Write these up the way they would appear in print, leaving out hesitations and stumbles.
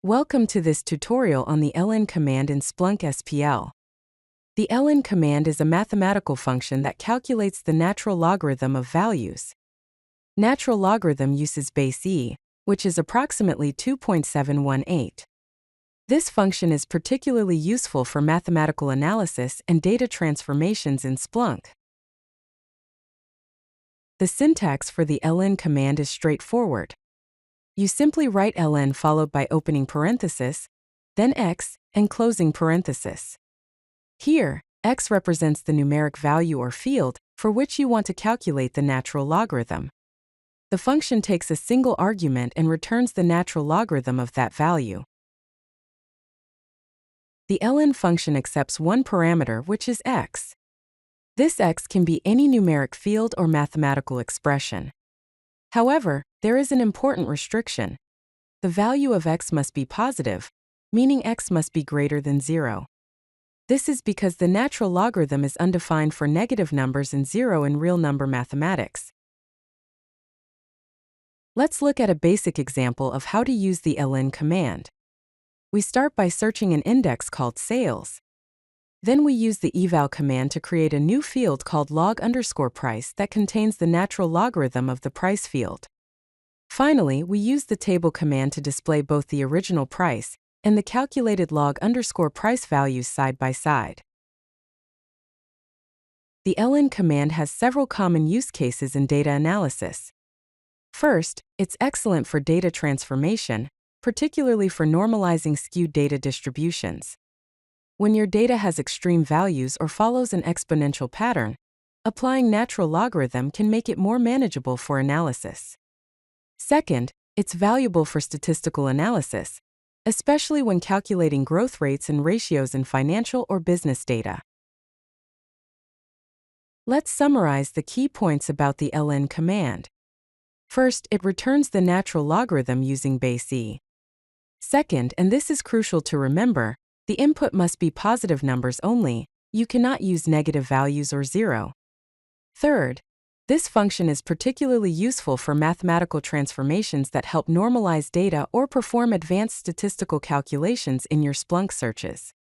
Welcome to this tutorial on the ln command in Splunk SPL. The ln command is a mathematical function that calculates the natural logarithm of values. Natural logarithm uses base e, which is approximately 2.718. This function is particularly useful for mathematical analysis and data transformations in Splunk. The syntax for the ln command is straightforward. You simply write ln followed by opening parenthesis, then x, and closing parenthesis. Here, x represents the numeric value or field for which you want to calculate the natural logarithm. The function takes a single argument and returns the natural logarithm of that value. The ln function accepts one parameter, which is x. This x can be any numeric field or mathematical expression. However, there is an important restriction. The value of x must be positive, meaning x must be greater than 0. This is because the natural logarithm is undefined for negative numbers and 0 in real number mathematics. Let's look at a basic example of how to use the ln command. We start by searching an index called sales. Then we use the eval command to create a new field called log_price that contains the natural logarithm of the price field. Finally, we use the table command to display both the original price and the calculated log_price values side by side. The ln command has several common use cases in data analysis. First, it's excellent for data transformation, particularly for normalizing skewed data distributions. When your data has extreme values or follows an exponential pattern, applying natural logarithm can make it more manageable for analysis. Second, it's valuable for statistical analysis, especially when calculating growth rates and ratios in financial or business data. Let's summarize the key points about the ln command. First, it returns the natural logarithm using base e. Second, and this is crucial to remember, the input must be positive numbers only. You cannot use negative values or 0. Third, this function is particularly useful for mathematical transformations that help normalize data or perform advanced statistical calculations in your Splunk searches.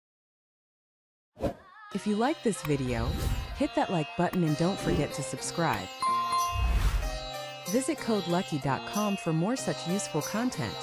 If you like this video, hit that like button and don't forget to subscribe. Visit CodeLucky.com for more such useful content.